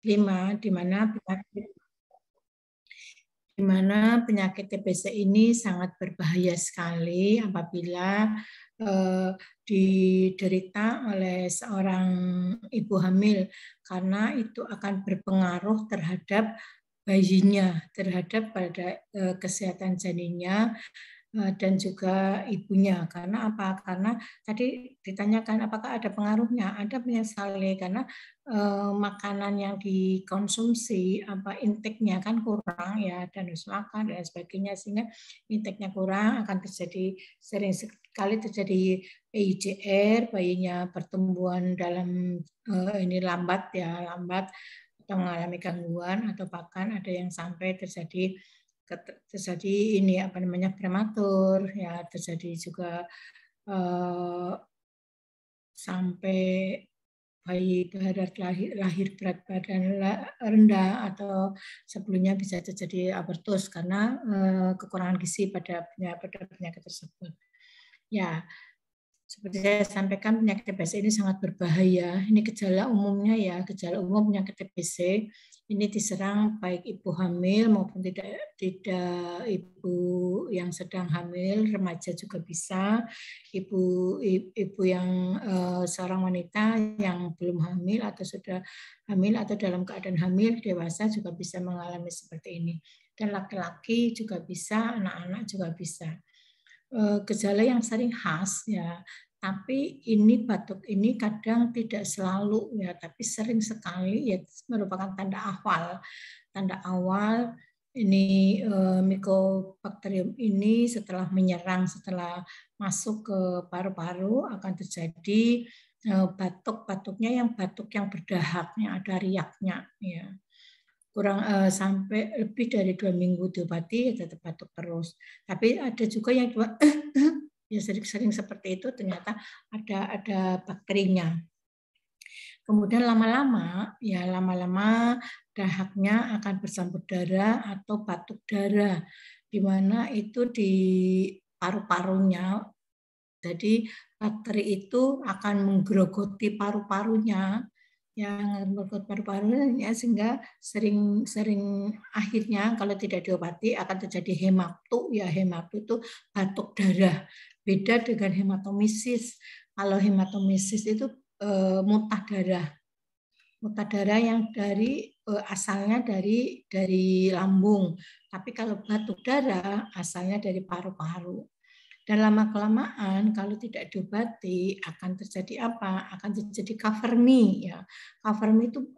5, di mana penyakit TBC ini sangat berbahaya sekali apabila diderita oleh seorang ibu hamil, karena itu akan berpengaruh terhadap bayinya, terhadap pada kesehatan janinnya dan juga ibunya. Karena apa? Karena tadi ditanyakan apakah ada pengaruhnya. Ada banyak sekali, karena makanan yang dikonsumsi, intake-nya kan kurang ya, dan harus makan dan sebagainya, sehingga intake-nya kurang, akan terjadi, sering sekali terjadi PIJR, bayinya pertumbuhan dalam ini lambat atau mengalami gangguan, atau bahkan ada yang sampai terjadi ini prematur ya, terjadi juga sampai bayi lahir berat badan rendah, atau sebelumnya bisa terjadi abortus karena kekurangan gizi pada penyakit tersebut. Ya, seperti saya sampaikan, penyakit TBC ini sangat berbahaya. Ini gejala umumnya ya, gejala umum penyakit TBC ini diserang baik ibu hamil maupun tidak ibu yang sedang hamil, remaja juga bisa, ibu yang seorang wanita yang belum hamil atau sudah hamil atau dalam keadaan hamil, dewasa juga bisa mengalami seperti ini. Dan laki-laki juga bisa, anak-anak juga bisa. Gejala yang sering khas ya, tapi ini batuk ini kadang tidak selalu ya, tapi sering sekali ya, merupakan tanda awal ini Mycobacterium ini setelah menyerang, setelah masuk ke paru-paru akan terjadi batuknya yang berdahak, yang ada riaknya ya. Kurang sampai lebih dari 2 minggu diobati ya tetap batuk terus. Tapi ada juga yang ya sering seperti itu, ternyata ada bakterinya. Kemudian lama-lama dahaknya akan bersambut darah atau batuk darah, di mana itu di paru-parunya. Jadi bakteri itu akan menggerogoti paru-parunya, yang membuat paru-parunya, sehingga sering akhirnya kalau tidak diobati akan terjadi hemaptu ya. Hemaptu itu batuk darah. Beda dengan hematomisis. Kalau hematomisis itu muntah darah yang asalnya dari lambung. Tapi kalau batuk darah asalnya dari paru-paru. Dan lama-kelamaan kalau tidak diobati akan terjadi apa? Akan terjadi kavernii ya. Kavernii itu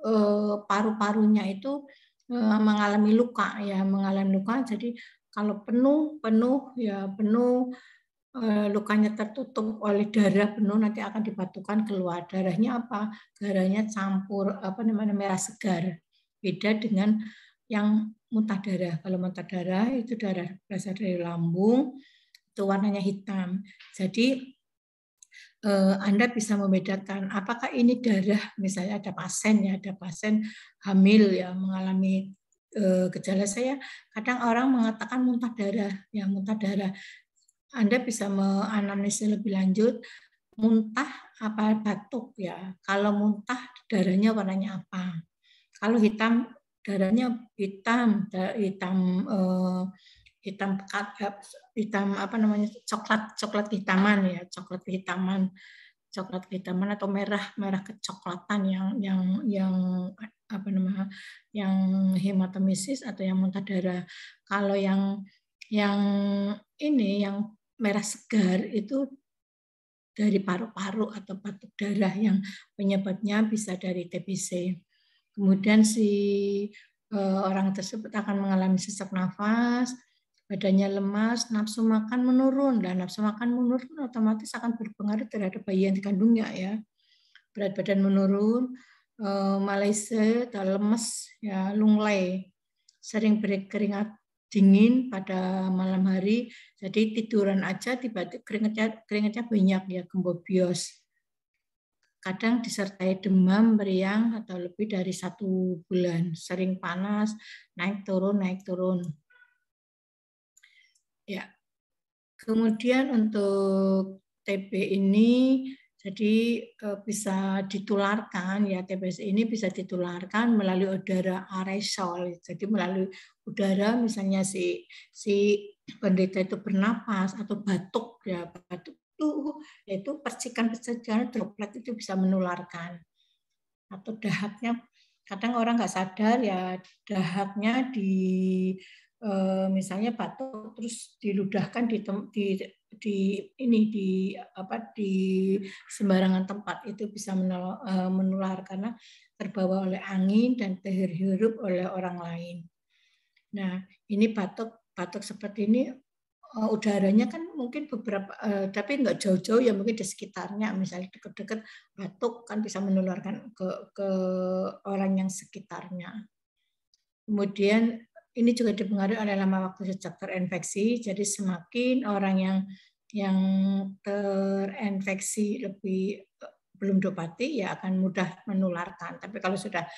paru-parunya itu mengalami luka ya, Jadi kalau penuh lukanya tertutup oleh darah penuh, nanti akan dibatukan keluar. Darahnya apa? Darahnya campur merah segar. Beda dengan yang muntah darah. Kalau muntah darah itu darah berasal dari lambung, itu warnanya hitam. Jadi Anda bisa membedakan apakah ini darah, misalnya ada pasien hamil ya mengalami gejala. Saya kadang orang mengatakan muntah darah. Anda bisa menganalisis lebih lanjut, muntah apa batuk ya. Kalau muntah darahnya warnanya apa? Kalau hitam darahnya hitam coklat kehitaman atau merah kecoklatan yang hematomisis atau yang muntah darah. Kalau yang merah segar itu dari paru-paru atau batuk darah yang penyebabnya bisa dari TBC. Kemudian si orang tersebut akan mengalami sesak nafas, badannya lemas, nafsu makan menurun. Dan nafsu makan menurun otomatis akan berpengaruh terhadap bayi yang dikandungnya ya. Berat badan menurun, malaise, lemes, ya, lunglai, sering berkeringat dingin pada malam hari, jadi tiduran aja tiba-tiba keringatnya banyak ya, gembobios. Kadang disertai demam, meriang atau lebih dari 1 bulan, sering panas, naik turun. Ya. Kemudian untuk TB ini, Jadi bisa ditularkan, ya TBC ini bisa ditularkan melalui udara aerosol. Jadi melalui udara, misalnya si penderita itu bernapas atau batuk, ya batuk itu percikan-percikan droplet itu bisa menularkan. Atau dahaknya, kadang orang nggak sadar ya, dahaknya misalnya batuk terus diludahkan di sembarangan tempat, itu bisa menular karena terbawa oleh angin dan terhirup oleh orang lain. Nah, ini batuk seperti ini, udaranya kan mungkin beberapa, tapi nggak jauh-jauh ya, mungkin di sekitarnya, misalnya dekat-dekat batuk kan bisa menularkan ke orang yang sekitarnya. Kemudian ini juga dipengaruhi oleh lama waktu sejak terinfeksi, jadi semakin orang yang terinfeksi lebih belum diobati ya akan mudah menularkan. Tapi kalau sudah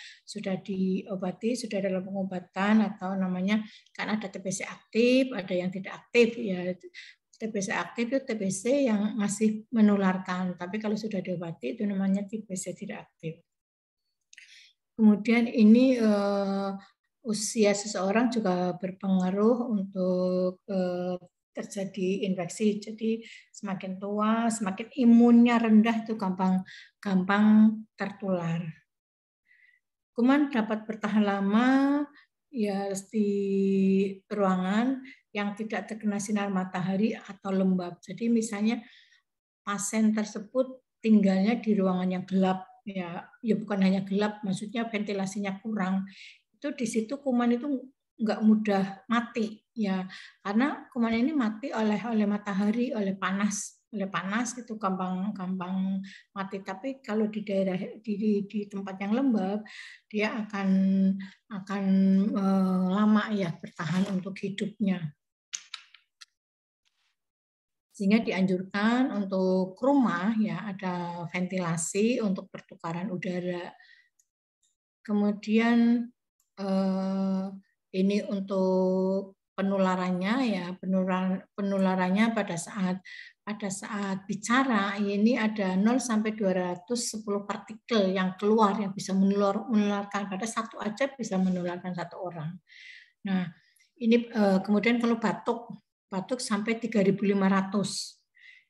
diobati, sudah dalam pengobatan atau namanya kan ada TBC aktif, ada yang tidak aktif ya. TBC aktif itu TBC yang masih menularkan, tapi kalau sudah diobati itu namanya TBC tidak aktif. Kemudian ini usia seseorang juga berpengaruh untuk terjadi infeksi. Jadi semakin tua, semakin imunnya rendah itu gampang tertular. Kuman dapat bertahan lama ya di ruangan yang tidak terkena sinar matahari atau lembab. Jadi misalnya pasien tersebut tinggalnya di ruangan yang gelap, ya bukan hanya gelap, maksudnya ventilasinya kurang. Itu di situ kuman itu nggak mudah mati ya, karena kuman ini mati oleh matahari, oleh panas itu gampang mati. Tapi kalau di daerah di tempat yang lembab dia akan lama ya bertahan untuk hidupnya. Sehingga dianjurkan untuk rumah ya ada ventilasi untuk pertukaran udara. Kemudian ini untuk penularannya ya, penularannya pada saat bicara ini ada 0 sampai 210 partikel yang keluar yang bisa menularkan, pada satu aja bisa menularkan satu orang. Nah, ini kemudian kalau batuk sampai 3.500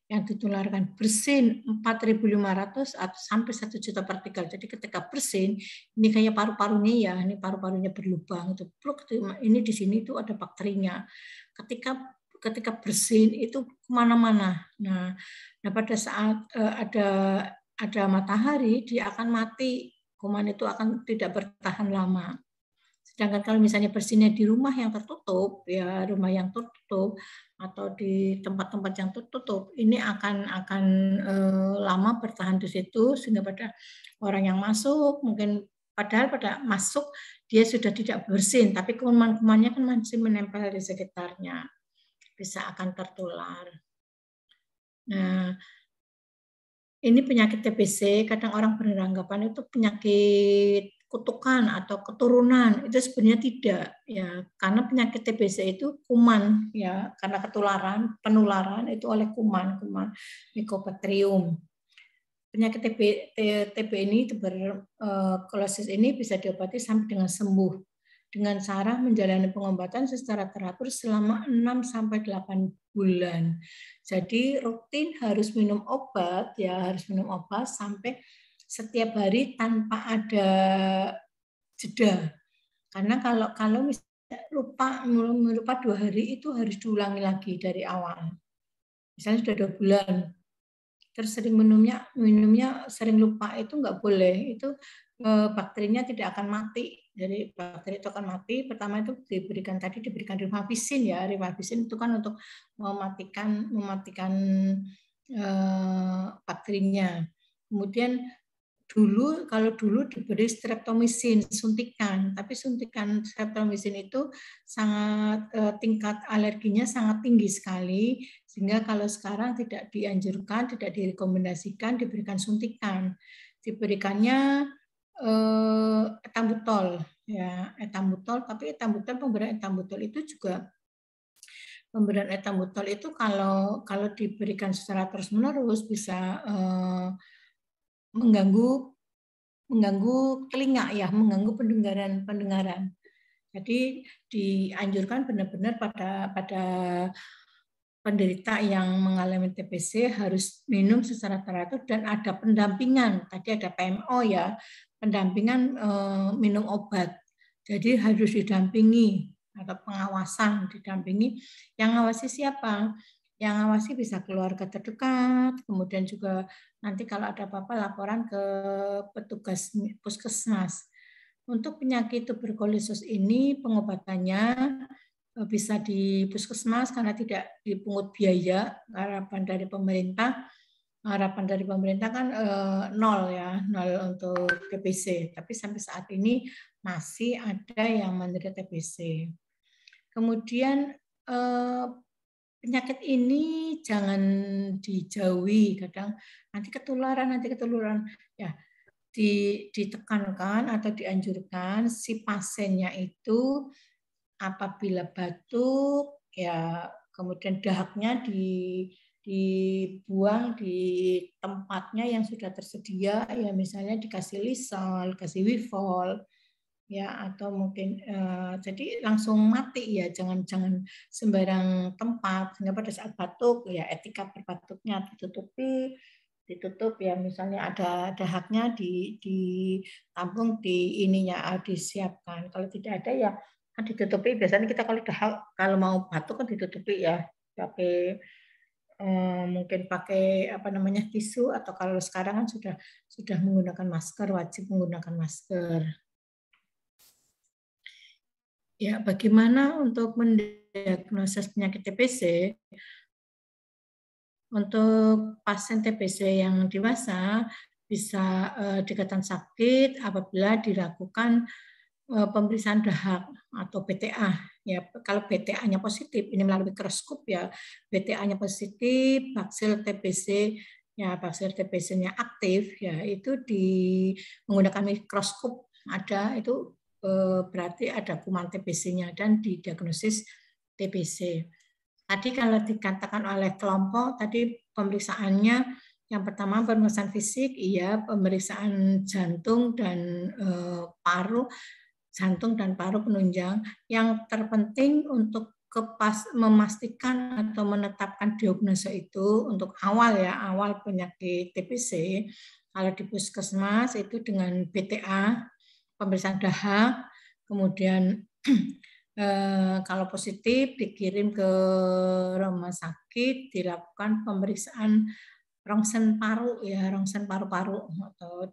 yang ditularkan, bersin 4.500 atau sampai 1 juta partikel. Jadi ketika bersin, ini kayak paru-parunya ya, ini paru-parunya berlubang itu. Ini di sini itu ada bakterinya. Ketika bersin itu kemana-mana. Nah, pada saat ada matahari dia akan mati. Kuman itu akan tidak bertahan lama. Sedangkan kalau misalnya bersinnya di rumah yang tertutup, ya rumah yang tertutup atau di tempat-tempat yang tertutup, ini akan lama bertahan di situ, sehingga pada orang yang masuk mungkin padahal pada masuk dia sudah tidak bersin, tapi kuman-kumannya kan masih menempel di sekitarnya, bisa akan tertular. Nah, ini penyakit TBC, kadang orang beranggapan itu penyakit kutukan atau keturunan, itu sebenarnya tidak ya, karena penyakit TBC itu kuman ya, karena penularan itu oleh kuman Mycobacterium. Penyakit TB ini, tuberkulosis ini bisa diobati sampai dengan sembuh dengan cara menjalani pengobatan secara teratur selama 6 sampai 8 bulan. Jadi rutin harus minum obat ya, sampai setiap hari tanpa ada jeda. Karena kalau misalnya lupa 2 hari itu harus diulangi lagi dari awal. Misalnya sudah 2 bulan, terus sering minumnya sering lupa, itu nggak boleh. Itu bakterinya tidak akan mati. Jadi bakteri itu akan mati. Pertama itu diberikan rifampicin ya. Rifampicin itu kan untuk mematikan bakterinya. Kemudian kalau dulu diberi streptomycin suntikan, tapi suntikan streptomycin itu sangat tingkat alerginya sangat tinggi sekali, sehingga kalau sekarang tidak dianjurkan, tidak direkomendasikan diberikan suntikan. Diberikannya etambutol ya, etambutol, tapi pemberian etambutol itu juga pemberian etambutol itu kalau diberikan secara terus-menerus bisa mengganggu telinga ya, mengganggu pendengaran. Jadi dianjurkan benar-benar pada penderita yang mengalami TBC harus minum secara teratur dan ada pendampingan. Tadi ada PMO ya, pendampingan minum obat. Jadi harus didampingi atau pengawasan didampingi. Yang ngawasi siapa? Yang ngawasi bisa keluarga terdekat, kemudian juga nanti kalau ada apa-apa laporan ke petugas puskesmas. Untuk penyakit tuberkulosis ini pengobatannya bisa di puskesmas karena tidak dipungut biaya. Harapan dari pemerintah kan nol ya, nol untuk TBC. Tapi sampai saat ini masih ada yang menderita TBC. Kemudian penyakit ini jangan dijauhi, kadang nanti ketularan ya. Ditekankan atau dianjurkan si pasiennya itu apabila batuk ya kemudian dahaknya dibuang di tempatnya yang sudah tersedia ya, misalnya dikasih Lysol, kasih Wifol ya, atau mungkin jadi langsung mati ya, jangan sembarang tempat, sehingga pada saat batuk ya etika berbatuknya ditutup ya, misalnya ada dahaknya ditampung di ininya disiapkan. Kalau tidak ada ya ditutupi. Biasanya kita kalau mau batuk kan ditutupi ya, pakai mungkin pakai apa namanya tisu, atau kalau sekarang kan sudah menggunakan masker, wajib menggunakan masker. Ya, bagaimana untuk mendiagnosis penyakit TBC? Untuk pasien TBC yang dewasa bisa dikatakan sakit apabila dilakukan pemeriksaan dahak atau BTA. Ya, kalau BTA-nya positif, ini melalui mikroskop ya, BTA-nya positif, baksil TBC ya, baksil TBC-nya aktif ya, itu menggunakan mikroskop ada itu berarti ada kuman TBC-nya dan didiagnosis TBC. Tadi kalau dikatakan oleh kelompok, tadi pemeriksaannya yang pertama pemeriksaan fisik, iya, pemeriksaan jantung dan paru, jantung dan paru penunjang. Yang terpenting untuk memastikan atau menetapkan diagnosa itu untuk awal penyakit TBC, kalau di puskesmas itu dengan BTA, pemeriksaan dahak, kemudian kalau positif dikirim ke rumah sakit, dilakukan pemeriksaan rongsen paru ya, rongsen paru-paru, atau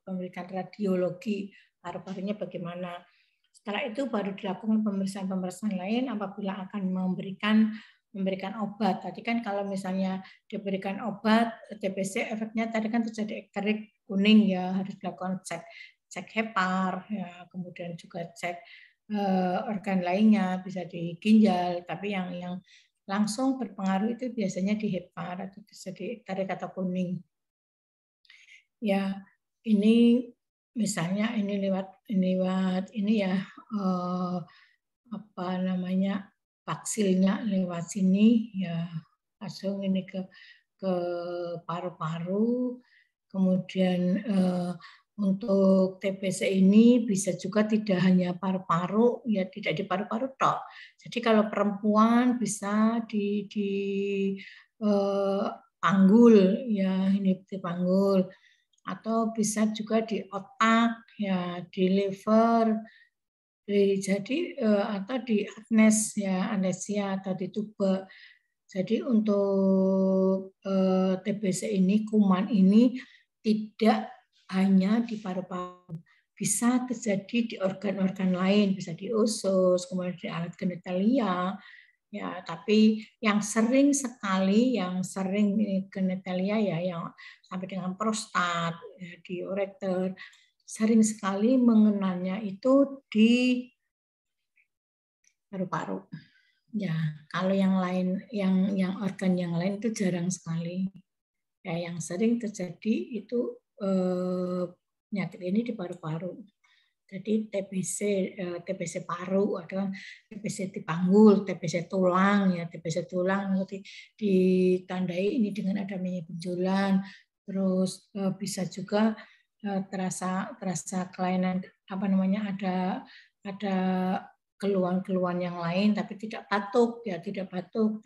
pemeriksaan radiologi paru-parunya bagaimana. Setelah itu baru dilakukan pemeriksaan lain apabila akan memberikan obat. Tadi kan kalau misalnya diberikan obat TBC, efeknya tadi kan terjadi ekterik kuning ya, harus dilakukan cek hepar ya, kemudian juga cek organ lainnya, bisa di ginjal, tapi yang langsung berpengaruh itu biasanya di hepar atau jadi tarik kata kuning. Ya, ini misalnya ini lewat ini ya apa namanya vaksilnya lewat sini ya, langsung ini ke paru-paru, kemudian untuk TBC ini bisa juga tidak hanya paru-paru, ya tidak di paru-paru tok. Jadi kalau perempuan bisa di panggul, ya ini di panggul, atau bisa juga di otak, ya di liver, jadi atau di anesia atau di tuba. Jadi untuk TBC ini, kuman ini tidak hanya di paru-paru, bisa terjadi di organ-organ lain, bisa di usus, kemudian di alat genitalia, ya. Tapi yang sering genitalia ya, yang sampai dengan prostat, ya, di ureter, sering sekali mengenanya itu di paru-paru. Ya, kalau yang lain, yang organ yang lain itu jarang sekali. Ya, yang sering terjadi itu penyakit ini di paru-paru. Jadi TBC paru, ada TBC panggul, TBC tulang, ya TBC tulang ditandai ini dengan adanya benjolan, terus bisa juga terasa kelainan ada keluhan-keluhan yang lain tapi tidak batuk,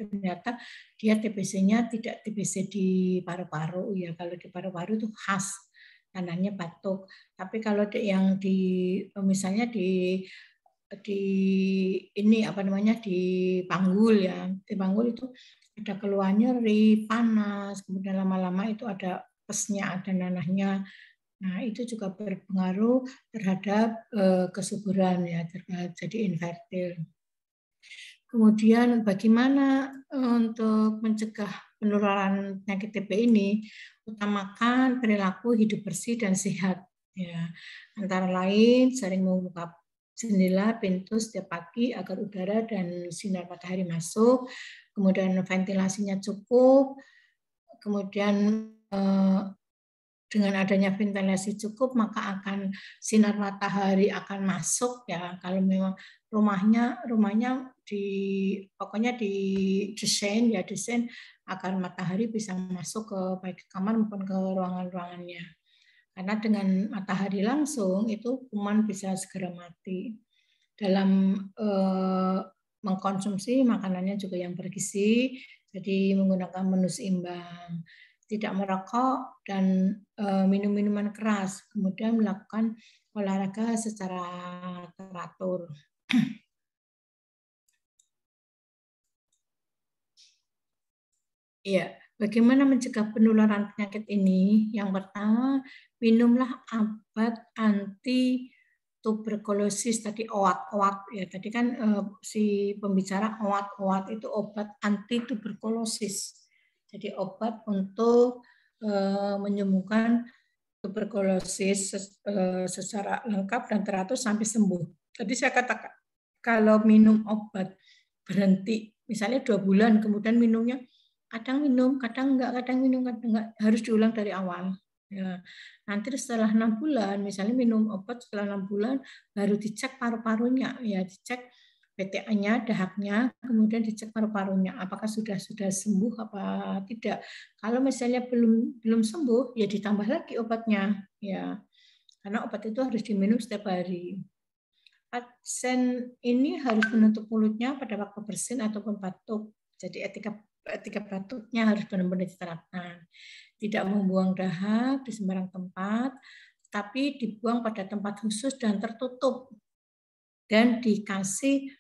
ternyata dia TBC-nya tidak TBC di paru-paru, ya kalau di paru-paru itu khas tandanya batuk. Tapi kalau yang misalnya di ini di panggul, ya, di panggul itu ada keluhan nyeri, panas, kemudian lama-lama itu ada pesnya, ada nanahnya. Nah, itu juga berpengaruh terhadap kesuburan, ya, jadi infertil. Kemudian bagaimana untuk mencegah penularan penyakit TB ini? Utamakan perilaku hidup bersih dan sehat. Ya, antara lain sering membuka jendela, pintu setiap pagi agar udara dan sinar matahari masuk. Kemudian ventilasinya cukup. Kemudian dengan adanya ventilasi cukup maka akan sinar matahari akan masuk, ya. Kalau memang rumahnya pokoknya desain agar matahari bisa masuk ke baik ke kamar maupun ke ruangan-ruangannya. Karena dengan matahari langsung itu kuman bisa segera mati. Dalam mengkonsumsi makanannya juga yang bergizi, jadi menggunakan menu seimbang, tidak merokok dan minum minuman keras, kemudian melakukan olahraga secara teratur. Iya, bagaimana mencegah penularan penyakit ini? Yang pertama, minumlah obat anti tuberkulosis, tadi OAT, ya. Tadi kan si pembicara OAT itu obat anti tuberkulosis. Jadi obat untuk menyembuhkan tuberkulosis secara lengkap dan teratur sampai sembuh. Tadi saya katakan kalau minum obat berhenti, misalnya 2 bulan, kemudian minumnya kadang minum, kadang enggak, harus diulang dari awal. Ya. Nanti setelah 6 bulan, misalnya minum obat setelah 6 bulan, baru dicek paru-parunya, ya dicek PTA-nya, dahaknya, kemudian dicek paru-parunya, apakah sudah sembuh apa tidak. Kalau misalnya belum sembuh, ya ditambah lagi obatnya, ya. Karena obat itu harus diminum setiap hari. Pasien ini harus menutup mulutnya pada waktu bersin ataupun batuk. Jadi etika batuknya harus benar-benar diterapkan. Tidak membuang dahak di sembarang tempat, tapi dibuang pada tempat khusus dan tertutup. Dan dikasih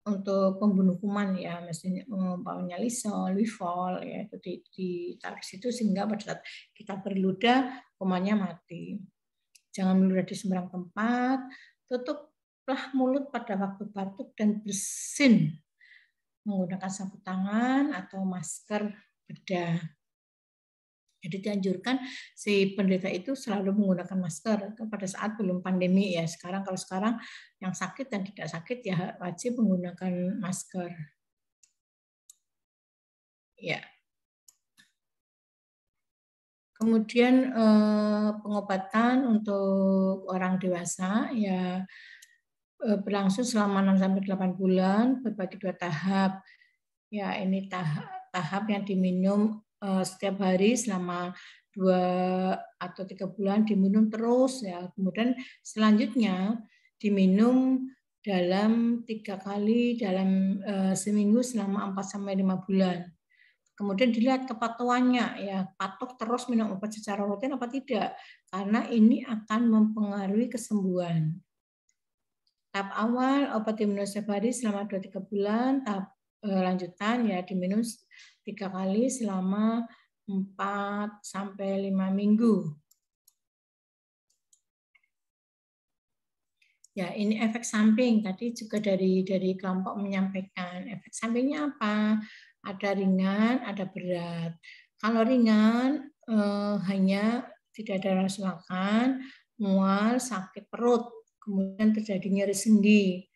untuk pembunuh kuman, ya, mestinya umpamanya Lysol, Wifol, ya, itu ditaruh situ sehingga pada saat kita berludah kumannya mati. Jangan meludah di sembarang tempat, tutuplah mulut pada waktu batuk dan bersin menggunakan sapu tangan atau masker bedah. Jadi dianjurkan si penderita itu selalu menggunakan masker pada saat belum pandemi, ya. Kalau sekarang yang sakit dan tidak sakit ya wajib menggunakan masker. Ya. Kemudian pengobatan untuk orang dewasa, ya, berlangsung selama 6-8 bulan berbagi 2 tahap. Ya, ini tahap yang diminum setiap hari selama 2 atau 3 bulan diminum terus, ya. Kemudian selanjutnya diminum dalam 3 kali dalam seminggu selama 4-5 bulan. Kemudian dilihat kepatuhannya, ya, patuh terus minum obat secara rutin apa tidak, karena ini akan mempengaruhi kesembuhan. Tahap awal obat diminum setiap hari selama 2-3 bulan, tahap lanjutan ya diminum 3 kali selama 4-5 minggu. Ya, ini efek samping. Tadi juga dari kelompok menyampaikan efek sampingnya apa? Ada ringan, ada berat. Kalau ringan hanya tidak ada nafsu makan, mual, sakit perut, kemudian terjadi nyeri sendi.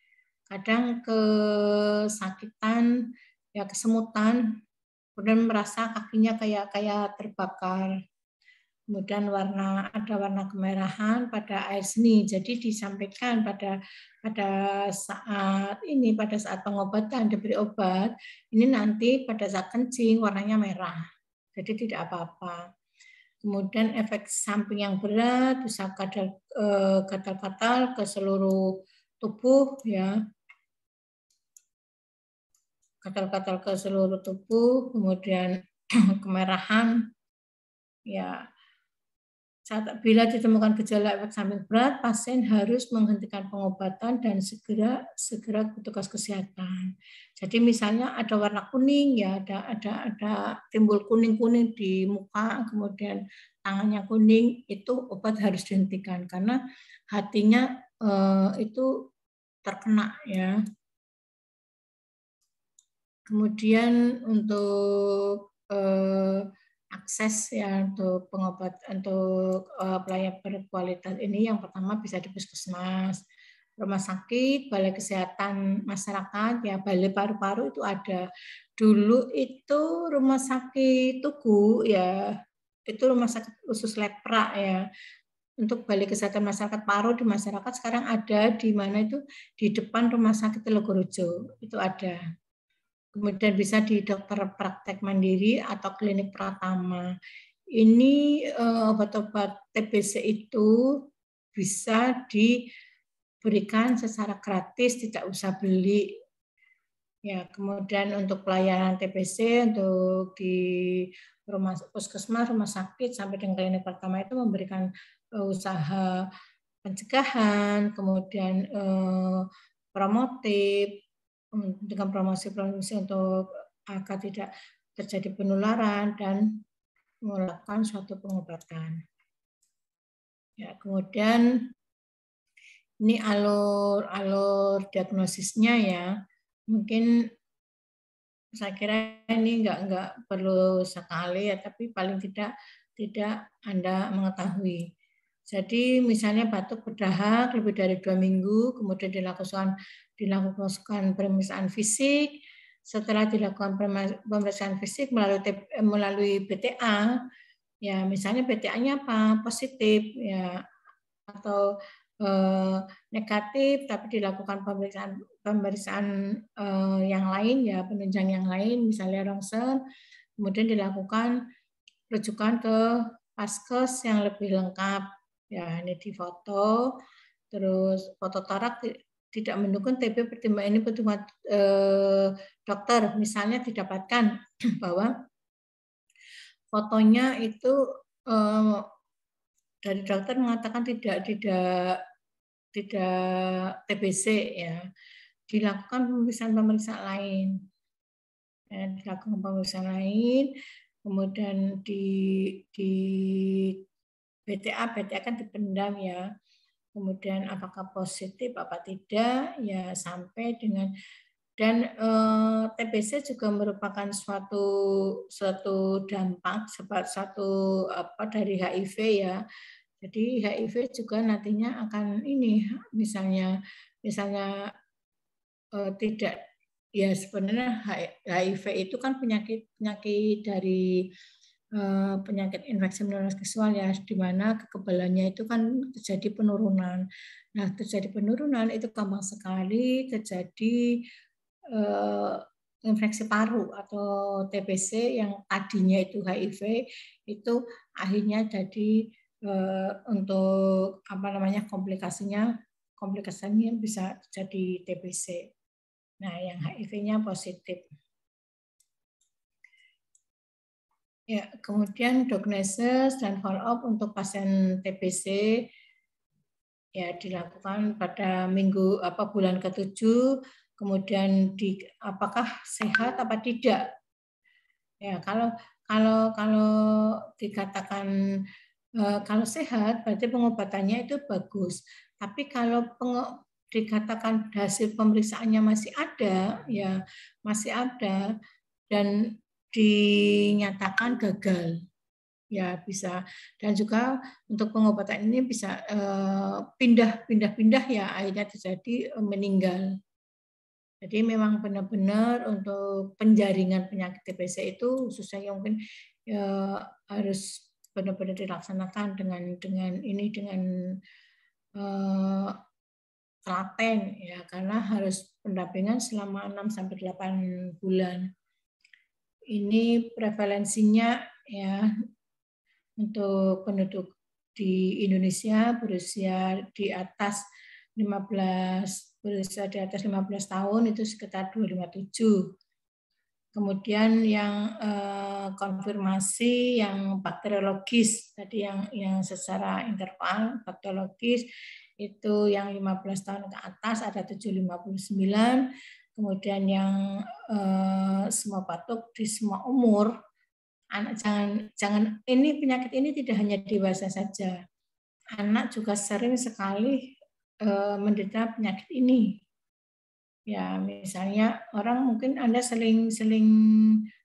Kadang kesakitan, ya kesemutan, kemudian merasa kakinya kayak terbakar. kemudian ada warna kemerahan pada air seni. Jadi disampaikan pada saat pengobatan diberi obat, ini nanti pada saat kencing warnanya merah. Jadi tidak apa-apa. Kemudian efek samping yang berat bisa gatal-gatal ke seluruh tubuh, ya, gatal-gatal ke seluruh tubuh, kemudian kemerahan, ya. Bila ditemukan gejala efek samping berat, pasien harus menghentikan pengobatan dan segera ke petugas kesehatan. Jadi misalnya ada warna kuning, ya, ada timbul kuning-kuning di muka, kemudian tangannya kuning, itu obat harus dihentikan karena hatinya itu terkena, ya. Kemudian untuk akses, ya, untuk pelayanan berkualitas ini yang pertama bisa di puskesmas, rumah sakit, balai kesehatan masyarakat, ya, balai paru-paru itu ada. Dulu itu rumah sakit Tugu, ya, itu rumah sakit khusus lepra, ya. Untuk balai kesehatan masyarakat paru di masyarakat sekarang ada di mana itu di depan rumah sakit Telogorejo itu ada. Kemudian bisa di dokter praktek mandiri atau klinik Pratama. Ini obat-obat TBC itu bisa diberikan secara gratis, tidak usah beli. Ya, kemudian untuk pelayanan TBC untuk di puskesmas, rumah sakit sampai dengan klinik Pratama itu memberikan usaha pencegahan, kemudian promotif, dengan promosi-promosi untuk agar tidak terjadi penularan dan melakukan suatu pengobatan. Ya, kemudian ini alur diagnosisnya, ya. Mungkin saya kira ini nggak perlu sekali, ya, tapi paling tidak Anda mengetahui. Jadi misalnya batuk berdahak lebih dari 2 minggu, kemudian dilakukan pemeriksaan fisik. Setelah dilakukan pemeriksaan fisik melalui BTA, ya, misalnya BTA-nya apa? Positif, ya, atau negatif, tapi dilakukan pemeriksaan yang lain, ya, penunjang yang lain, misalnya rongsen, kemudian dilakukan rujukan ke Paskes yang lebih lengkap. Ya, ini di foto, terus foto torak tidak mendukung TB pertimbangan ini pertimbangan dokter, misalnya didapatkan bahwa fotonya itu dari dokter mengatakan tidak TBC, ya, dilakukan pemeriksaan lain, ya, kemudian di BTA kan dipendam, ya. Kemudian apakah positif apa tidak, ya, sampai dengan dan TBC juga merupakan suatu dampak dari HIV, ya. Jadi HIV juga nantinya akan ini misalnya tidak, ya, sebenarnya HIV itu kan penyakit dari penyakit infeksi menular seksual, ya, di mana kekebalannya itu kan terjadi penurunan. Nah, terjadi penurunan itu gampang sekali terjadi infeksi paru atau TBC yang tadinya itu HIV itu akhirnya jadi untuk komplikasinya bisa jadi TBC. Nah, yang HIV-nya positif. Ya, kemudian diagnosis dan follow up untuk pasien TBC, ya, dilakukan pada bulan ke-7, kemudian apakah sehat apa tidak. Ya, kalau dikatakan kalau sehat berarti pengobatannya itu bagus. Tapi kalau dikatakan hasil pemeriksaannya masih ada, ya, masih ada dan dinyatakan gagal, ya, bisa. Dan juga untuk pengobatan ini bisa pindah-pindah, ya, akhirnya terjadi meninggal. Jadi memang benar-benar untuk penjaringan penyakit TBC itu khususnya yang mungkin harus benar-benar dilaksanakan dengan telaten ya, karena harus pendampingan selama 6 sampai 8 bulan. Ini prevalensinya ya untuk penduduk di Indonesia berusia di atas 15 tahun itu sekitar 257. Kemudian yang konfirmasi yang bakteriologis tadi yang secara interval bakteriologis itu yang 15 tahun ke atas ada 759. Kemudian yang semua batuk di semua umur, anak jangan ini penyakit ini tidak hanya dewasa saja, anak juga sering sekali menderita penyakit ini. Ya, misalnya orang mungkin Anda sering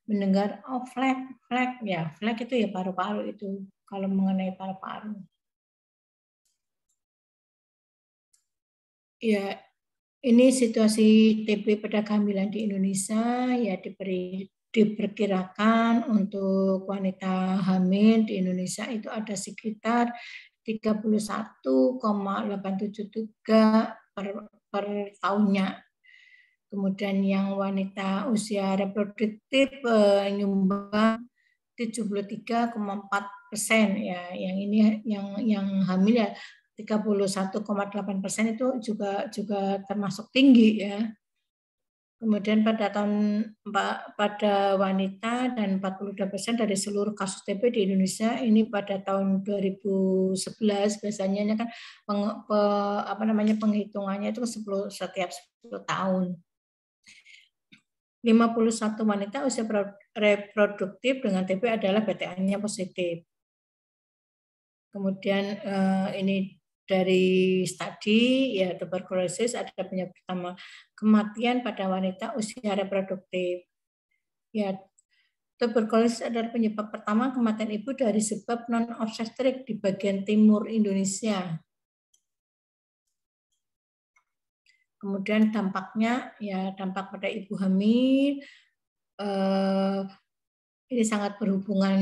mendengar flek ya, flek itu ya paru-paru itu kalau mengenai paru-paru. Ya, ini situasi TB pada kehamilan di Indonesia ya diperkirakan untuk wanita hamil di Indonesia itu ada sekitar 31,873 per tahunnya. Kemudian yang wanita usia reproduktif nyumbang 73,4% ya. Yang ini yang hamil ya 31,8% itu juga termasuk tinggi ya. Kemudian pada wanita dan 42% dari seluruh kasus TB di Indonesia ini pada tahun 2011 biasanya kan penghitungannya itu setiap 10 tahun. 51 wanita usia reproduktif dengan TB adalah BTA-nya positif. Kemudian ini dari studi ya tuberkulosis ada penyebab pertama kematian pada wanita usia reproduktif. Ya, tuberkulosis adalah penyebab pertama kematian ibu dari sebab non-obstetrik di bagian timur Indonesia. Kemudian dampaknya ya dampak pada ibu hamil ini sangat berhubungan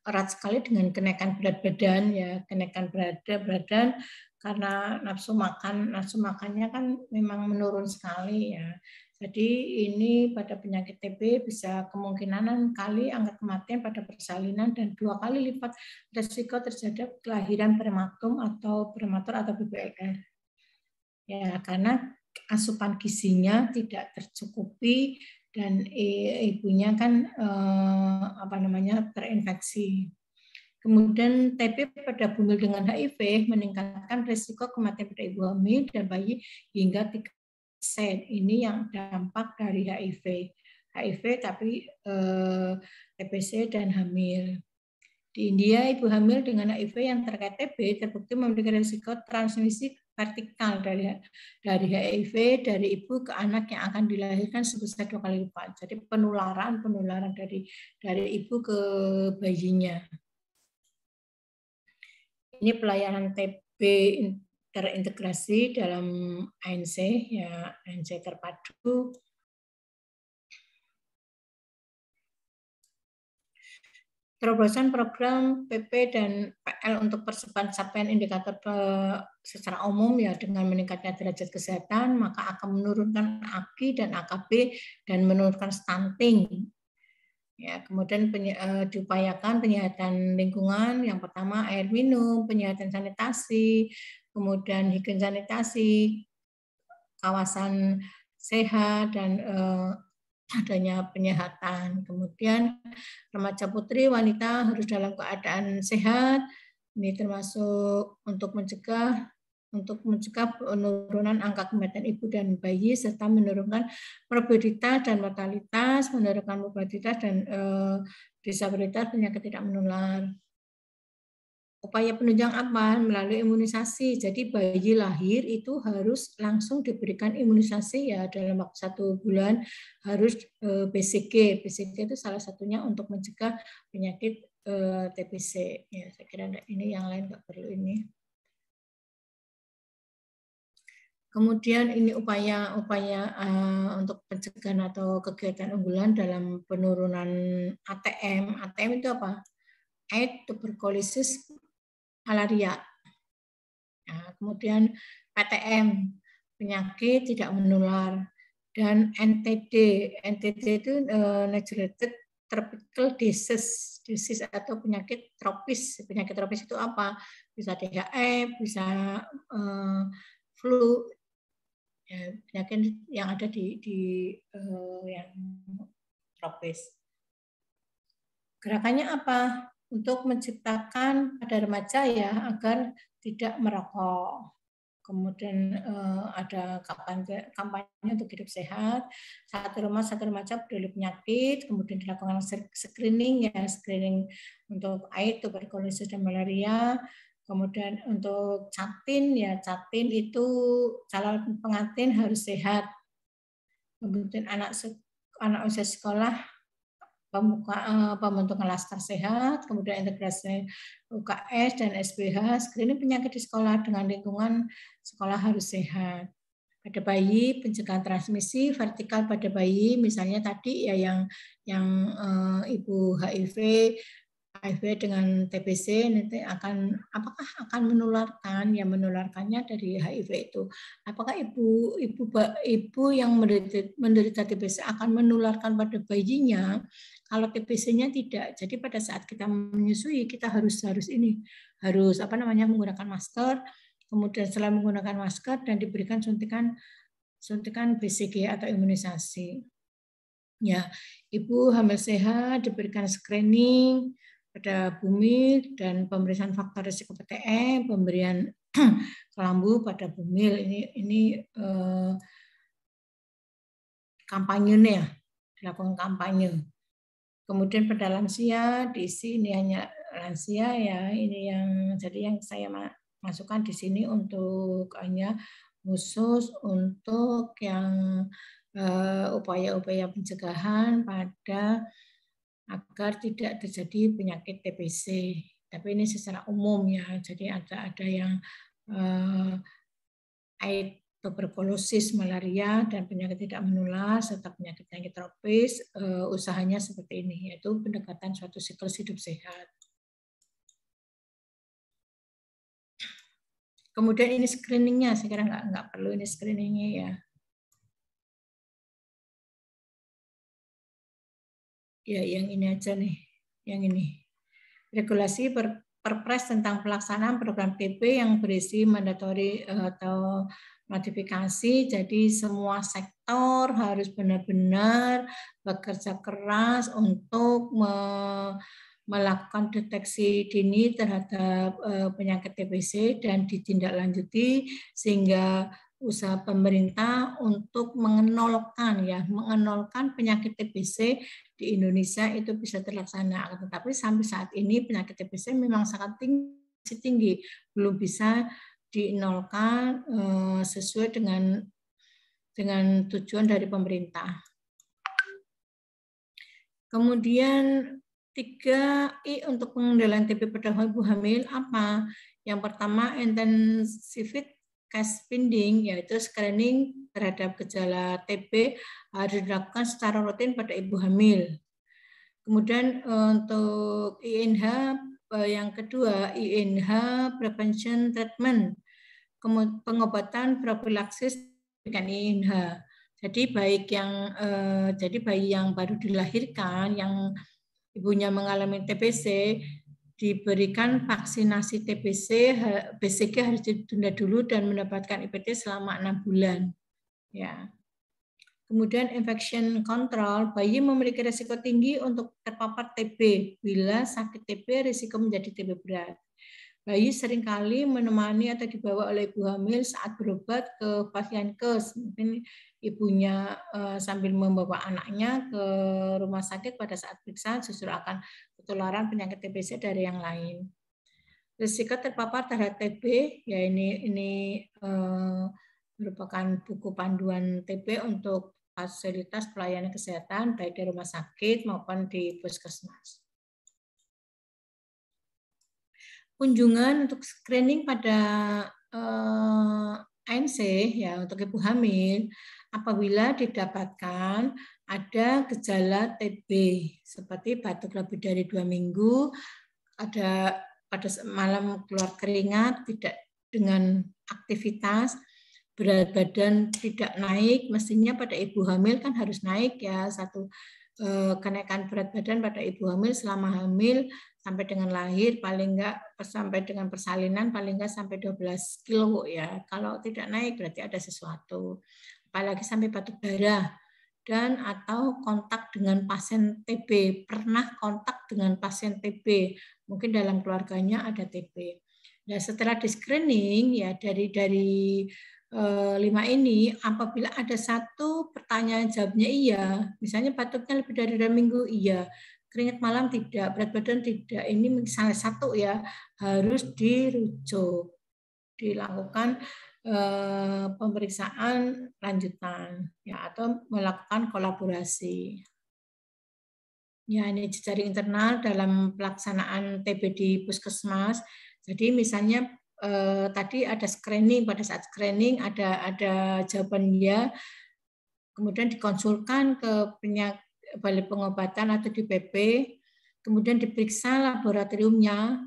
erat sekali dengan kenaikan berat badan ya, kenaikan berat badan karena nafsu makannya kan memang menurun sekali ya. Jadi ini pada penyakit TB bisa kemungkinan kali angka kematian pada persalinan dan 2 kali lipat risiko terjadi kelahiran prematur atau BBLR. Ya, karena asupan gizinya tidak tercukupi dan ibunya kan terinfeksi. Kemudian TB pada bumil dengan HIV meningkatkan risiko kematian pada ibu hamil dan bayi hingga 3%. Ini yang dampak dari HIV tapi TBC dan hamil. Di India, ibu hamil dengan HIV yang terkait TB terbukti memiliki risiko transmisi vertikal dari HIV dari ibu ke anak yang akan dilahirkan sebesar 2 kali lipat. Jadi penularan dari ibu ke bayinya. Ini pelayanan TB terintegrasi dalam ANC ya, ANC terpadu. Terobosan program PP dan PL untuk pencapaian indikator secara umum ya dengan meningkatnya derajat kesehatan maka akan menurunkan AKI dan AKB dan menurunkan stunting. Ya, kemudian diupayakan penyihatan lingkungan, yang pertama air minum, penyihatan sanitasi, kemudian higien sanitasi, kawasan sehat dan adanya penyehatan. Kemudian remaja putri wanita harus dalam keadaan sehat. Ini termasuk untuk mencegah penurunan angka kematian ibu dan bayi serta menurunkan morbiditas dan mortalitas, menurunkan morbiditas dan disabilitas penyakit tidak menular. Upaya penunjang apa? Melalui imunisasi. Jadi bayi lahir itu harus langsung diberikan imunisasi ya dalam waktu 1 bulan harus BCG. BCG itu salah satunya untuk mencegah penyakit TBC. Ya, saya kira ini yang lain nggak perlu ini. Kemudian ini upaya untuk pencegahan atau kegiatan unggulan dalam penurunan ATM. ATM itu apa? AIDS, tuberkulosis, malaria. Nah, kemudian PTM, penyakit tidak menular, dan NTD. NTD itu Neglected Tropical Disease atau penyakit tropis. Penyakit tropis itu apa? Bisa DHE, bisa flu, ya, penyakit yang ada di yang tropis. Gerakannya apa? Untuk menciptakan pada remaja ya agar tidak merokok. Kemudian ada kampanye untuk hidup sehat. Satu remaja peduli penyakit, kemudian dilakukan screening ya, screening untuk AIDS, tuberkulosis dan malaria. Kemudian untuk catin ya, catin itu calon pengantin harus sehat. Kemudian anak usia sekolah pembentukan klaster sehat, kemudian integrasi UKS dan SBH, screening penyakit di sekolah dengan lingkungan sekolah harus sehat. Pada bayi, pencegahan transmisi vertikal pada bayi, misalnya tadi ya yang ibu HIV dengan TBC nanti apakah akan menularkan? Ya menularkannya dari HIV itu. Apakah ibu yang menderita TBC akan menularkan pada bayinya? Kalau TBC-nya tidak. Jadi pada saat kita menyusui kita harus menggunakan masker. Kemudian setelah menggunakan masker dan diberikan suntikan BCG atau imunisasi. Ya, ibu hamil sehat diberikan screening pada bumil dan pemeriksaan faktor risiko PTM, pemberian kelambu pada bumil. Ini kampanye dilakukan kampanye. Kemudian pada lansia diisi ini hanya lansia ya, ini yang saya masukkan di sini untuk hanya khusus untuk yang upaya-upaya pencegahan agar tidak terjadi penyakit TBC. Tapi ini secara umum ya, jadi ada yang AIDS, tuberkulosis, malaria, dan penyakit tidak menular, serta penyakit-penyakit tropis, usahanya seperti ini, yaitu pendekatan suatu siklus hidup sehat. Kemudian ini screeningnya, saya kira nggak perlu ini screeningnya ya. Ya, yang ini aja nih, yang ini. Regulasi Perpres tentang pelaksanaan program TB yang berisi mandatori atau notifikasi, jadi semua sektor harus benar-benar bekerja keras untuk melakukan deteksi dini terhadap penyakit TBC dan ditindaklanjuti sehingga usaha pemerintah untuk mengenolkan penyakit TBC di Indonesia itu bisa terlaksana. Tetapi sampai saat ini penyakit TBC memang sangat tinggi, belum bisa dinolkan sesuai dengan tujuan dari pemerintah. Kemudian 3I untuk pengendalian TB pada ibu hamil apa? Yang pertama intensified case finding, yaitu screening terhadap gejala TB harus dilakukan secara rutin pada ibu hamil. Kemudian untuk INH yang kedua, INH prevention treatment, pengobatan profilaksis dengan INH. Jadi bayi yang baru dilahirkan, yang ibunya mengalami TBC, diberikan vaksinasi TBC, BCG harus ditunda dulu dan mendapatkan IPT selama 6 bulan. Ya. Kemudian infection control, bayi memiliki risiko tinggi untuk terpapar TB. Bila sakit TB, risiko menjadi TB berat. Bayi seringkali menemani atau dibawa oleh ibu hamil saat berobat ke pasienkes. Mungkin ibunya sambil membawa anaknya ke rumah sakit pada saat periksa justru akan ketularan penyakit TBC dari yang lain. Risiko terpapar terhadap TB, ya ini merupakan buku panduan TB untuk fasilitas pelayanan kesehatan baik di rumah sakit maupun di puskesmas. Kunjungan untuk screening pada ANC ya untuk ibu hamil apabila didapatkan ada gejala TB seperti batuk lebih dari 2 minggu, ada pada malam keluar keringat, tidak dengan aktivitas, berat badan tidak naik, mestinya pada ibu hamil kan harus naik ya, satu kenaikan berat badan pada ibu hamil selama hamil sampai dengan lahir paling enggak sampai dengan persalinan paling enggak sampai 12 kilo ya. Kalau tidak naik berarti ada sesuatu. Apalagi sampai batuk darah dan atau kontak dengan pasien TB, pernah kontak dengan pasien TB, mungkin dalam keluarganya ada TB. Nah, setelah di screening ya dari 5 ini, apabila ada satu pertanyaan jawabnya iya, misalnya batuknya lebih dari 2 minggu iya, keringat malam tidak, berat badan tidak, ini salah satu ya harus dirujuk, dilakukan pemeriksaan lanjutan ya atau melakukan kolaborasi. Ya, ini jejaring internal dalam pelaksanaan TB di puskesmas. Jadi misalnya tadi ada screening, pada saat screening ada jawaban ya, kemudian dikonsulkan ke balai pengobatan atau di PP, kemudian diperiksa laboratoriumnya,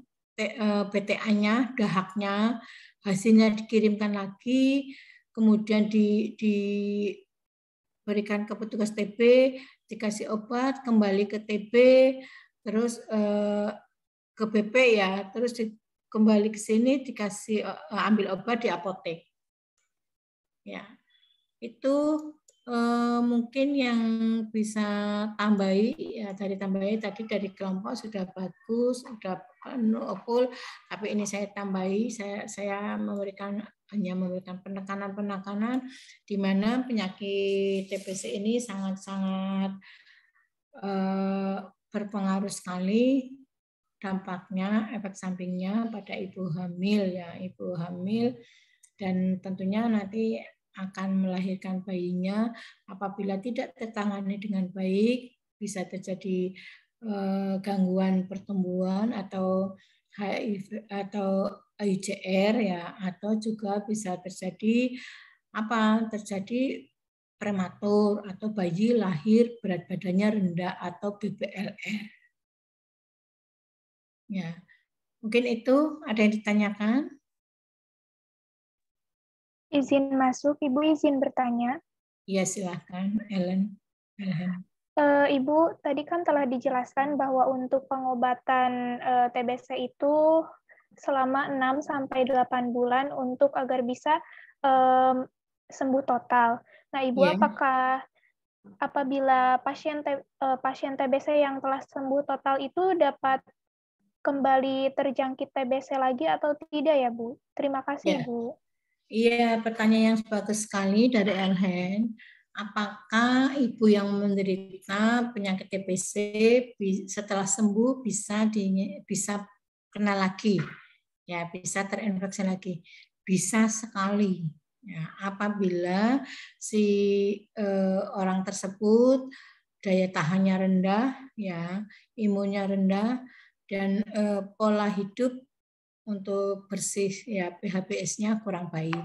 BTA-nya, dahaknya, hasilnya dikirimkan lagi, kemudian diberikan ke petugas TB, dikasih obat, kembali ke TB, terus ke BP ya, terus kembali ke sini dikasih ambil obat di apotek. Ya, itu mungkin yang bisa tambahi ya, dari tadi dari kelompok sudah bagus, sudah full, tapi ini saya tambahi, saya hanya memberikan penekanan di mana penyakit TBC ini sangat-sangat berpengaruh sekali dampaknya, efek sampingnya pada ibu hamil ya, ibu hamil, dan tentunya nanti akan melahirkan bayinya apabila tidak tertangani dengan baik bisa terjadi gangguan pertumbuhan atau HIV atau IJR ya, atau juga bisa terjadi terjadi prematur atau bayi lahir berat badannya rendah atau BBLR. Ya, mungkin itu ada yang ditanyakan? Izin masuk, Ibu izin bertanya. Iya, silakan, Ellen. Ibu, tadi kan telah dijelaskan bahwa untuk pengobatan TBC itu selama 6-8 bulan untuk agar bisa sembuh total. Nah, Ibu, apakah apabila pasien TBC yang telah sembuh total itu dapat kembali terjangkit TBC lagi atau tidak ya, Bu? Terima kasih, Bu. Iya, pertanyaan yang bagus sekali dari Elhen. Apakah ibu yang menderita penyakit TBC setelah sembuh bisa kena lagi? Ya, bisa terinfeksi lagi. Bisa sekali. Ya, apabila si orang tersebut daya tahannya rendah, ya, imunnya rendah, dan pola hidup untuk bersih ya PHBS-nya kurang baik.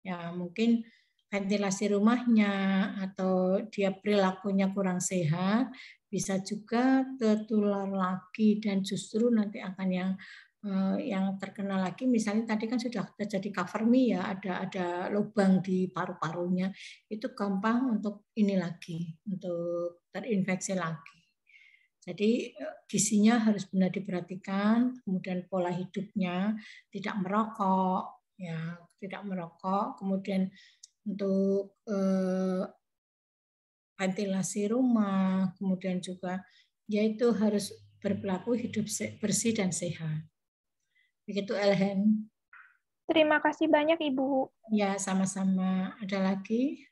Ya, mungkin ventilasi rumahnya atau dia perilakunya kurang sehat, bisa juga tertular lagi dan justru nanti akan yang terkena lagi, misalnya tadi kan sudah terjadi cover me ya, ada lubang di paru-parunya, itu gampang untuk ini lagi, untuk terinfeksi lagi. Jadi gizinya harus benar diperhatikan, kemudian pola hidupnya tidak merokok, ya tidak merokok, kemudian untuk ventilasi rumah, kemudian juga yaitu harus berperilaku hidup bersih dan sehat. Begitu Elhen. Terima kasih banyak Ibu. Ya, sama-sama. Ada lagi?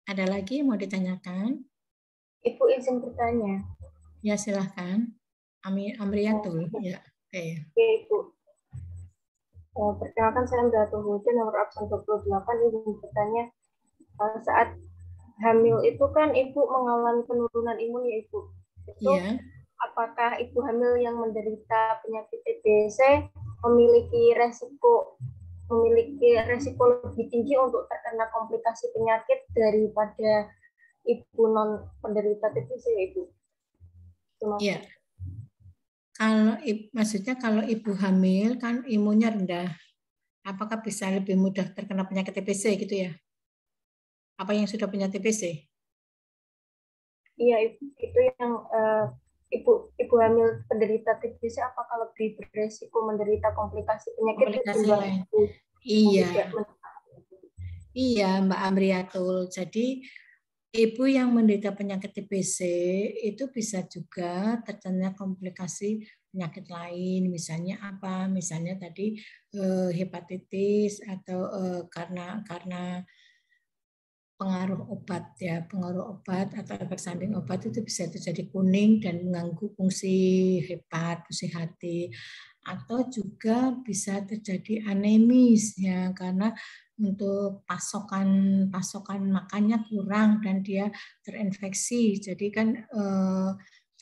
Ada lagi mau ditanyakan? Ibu izin bertanya. Ya, silahkan. Amriatul. Ya, oke. Oke, Ibu. Perkenalkan saya Amriatul Huda, nomor absen 28. Izin bertanya, saat hamil itu kan Ibu mengalami penurunan imun ya Ibu. Itu apakah Ibu hamil yang menderita penyakit TBC memiliki resiko memiliki resiko lebih tinggi untuk terkena komplikasi penyakit daripada ibu non penderita TBC, Ibu. Iya. Kalau maksudnya kalau ibu hamil kan imunnya rendah, apakah bisa lebih mudah terkena penyakit TBC gitu ya? Apa yang sudah punya TBC? Iya, itu yang ibu hamil penderita TBC apakah lebih beresiko menderita komplikasi penyakit lain? Iya. Iya, Mbak Amriatul. Jadi ibu yang menderita penyakit TBC itu bisa juga terkena komplikasi penyakit lain, misalnya apa? Misalnya tadi hepatitis atau karena pengaruh obat ya, pengaruh obat atau efek samping obat itu bisa terjadi kuning dan mengganggu fungsi hepat, fungsi hati, atau juga bisa terjadi anemis ya karena untuk pasokan makannya kurang dan dia terinfeksi. Jadi kan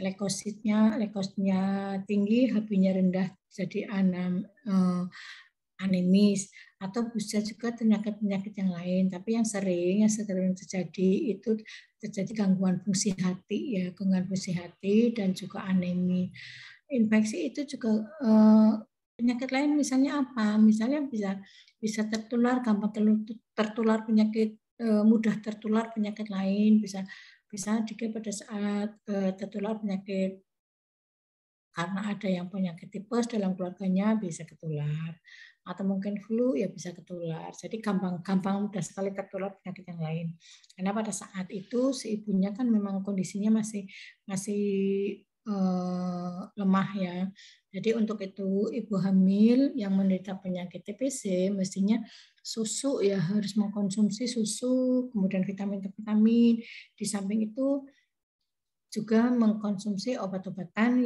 leukositnya tinggi, HB-nya rendah, jadi anemis, atau bisa juga penyakit-penyakit yang lain. Tapi yang sering terjadi itu terjadi gangguan fungsi hati ya, gangguan fungsi hati dan juga anemi. Infeksi itu juga penyakit lain misalnya apa? Misalnya bisa tertular, gampang tertular penyakit, mudah tertular penyakit lain, bisa juga pada saat tertular penyakit karena ada yang penyakit tipes dalam keluarganya bisa ketular, atau mungkin flu ya bisa ketular. Jadi gampang mudah sekali tertular penyakit yang lain. Karena pada saat itu si ibunya kan memang kondisinya masih lemah ya. Jadi untuk itu ibu hamil yang menderita penyakit TBC mestinya susu ya, harus mengkonsumsi susu, kemudian vitamin. Di samping itu juga mengkonsumsi obat-obatan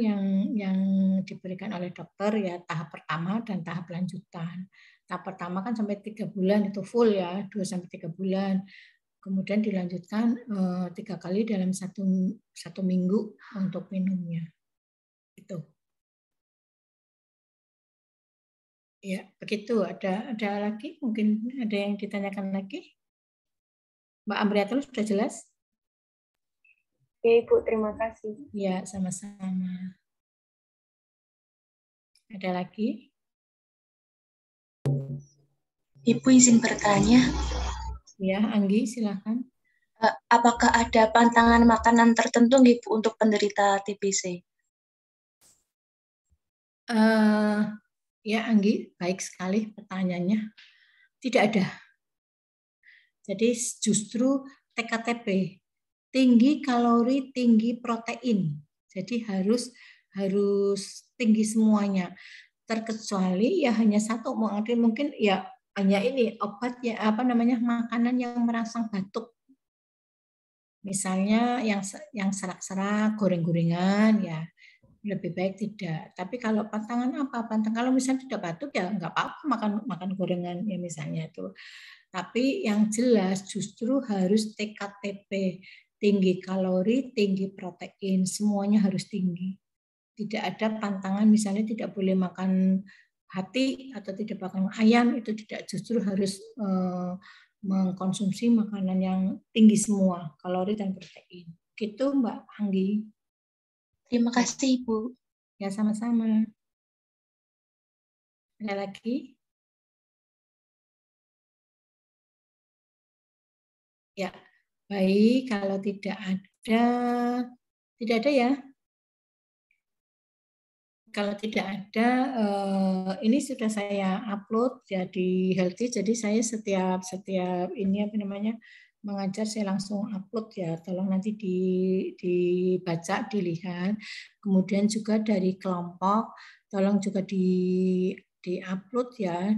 yang diberikan oleh dokter ya, tahap pertama dan tahap lanjutan. Tahap pertama kan sampai 3 bulan itu full ya, 2-3 bulan. Kemudian dilanjutkan 3 kali dalam satu minggu untuk minumnya. Itu. Ya, begitu. Ada lagi? Mungkin ada yang ditanyakan lagi? Mbak Amriatul sudah jelas? Oke, Ibu, terima kasih. Ya, sama-sama. Ada lagi? Ibu izin bertanya. Ya, Anggi, silakan. Apakah ada pantangan makanan tertentu Ibu untuk penderita TBC? Ya, Anggi, baik sekali pertanyaannya. Tidak ada. Jadi justru TKTP, tinggi kalori, tinggi protein. Jadi harus tinggi semuanya. Terkecuali ya hanya satu, mungkin ya hanya ini obat ya makanan yang merangsang batuk. Misalnya yang serak-serak, goreng-gorengan ya lebih baik tidak. Tapi kalau pantangan apa? Kalau misalnya tidak batuk ya nggak apa-apa makan gorengan ya misalnya itu. Tapi yang jelas justru harus TKTP, tinggi kalori, tinggi protein, semuanya harus tinggi. Tidak ada pantangan misalnya tidak boleh makan hati atau tidak makan ayam, itu tidak, justru harus mengkonsumsi makanan yang tinggi semua, kalori dan protein. Gitu Mbak Anggi. Terima kasih Ibu. Ya, sama-sama. Ada lagi? Ya, baik. Kalau tidak ada ya. Kalau tidak ada, ini sudah saya upload ya di Healthy. Jadi saya setiap ini mengajar saya langsung upload ya. Tolong nanti dibaca, dilihat. Kemudian juga dari kelompok, tolong juga di-upload ya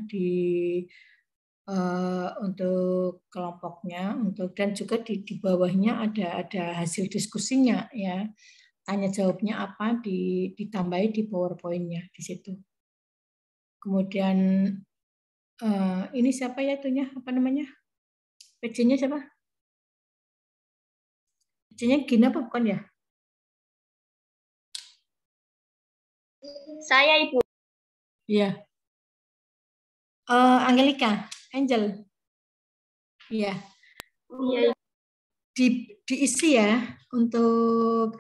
untuk kelompoknya, dan juga di bawahnya ada hasil diskusinya ya, tanya jawabnya apa ditambahi di PowerPoint-nya di situ. Kemudian ini siapa ya itunya, PJ-nya siapa? PJ-nya Gina apa bukan ya? Saya Ibu. Iya. Angelika, Angel. Iya. Iya. Diisi ya untuk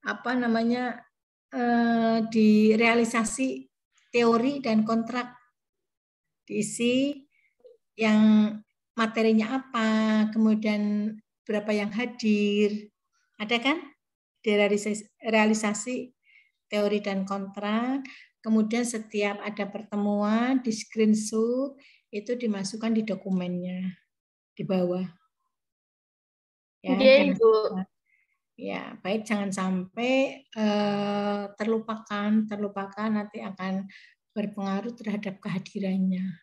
apa namanya direalisasi teori dan kontrak, diisi yang materinya apa, kemudian berapa yang hadir, ada kan? Realisasi teori dan kontrak, kemudian setiap ada pertemuan di screenshot itu dimasukkan di dokumennya di bawah. Ya, ya, baik, jangan sampai terlupakan nanti akan berpengaruh terhadap kehadirannya.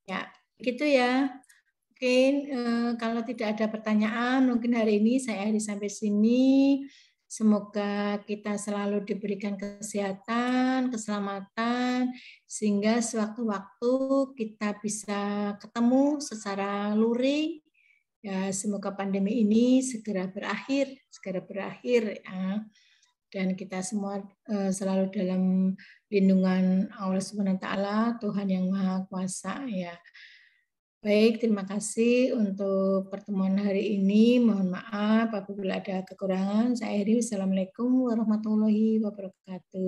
Ya, gitu ya. Mungkin kalau tidak ada pertanyaan, mungkin hari ini saya akhiri sampai sini. Semoga kita selalu diberikan kesehatan, keselamatan, sehingga sewaktu-waktu kita bisa ketemu secara luring. Ya, semoga pandemi ini segera berakhir ya. Dan kita semua selalu dalam lindungan Allah Subhanahu wa taala, Tuhan yang Maha Kuasa ya. Baik, terima kasih untuk pertemuan hari ini. Mohon maaf apabila ada kekurangan. Saya akhiri. Wassalamualaikum warahmatullahi wabarakatuh.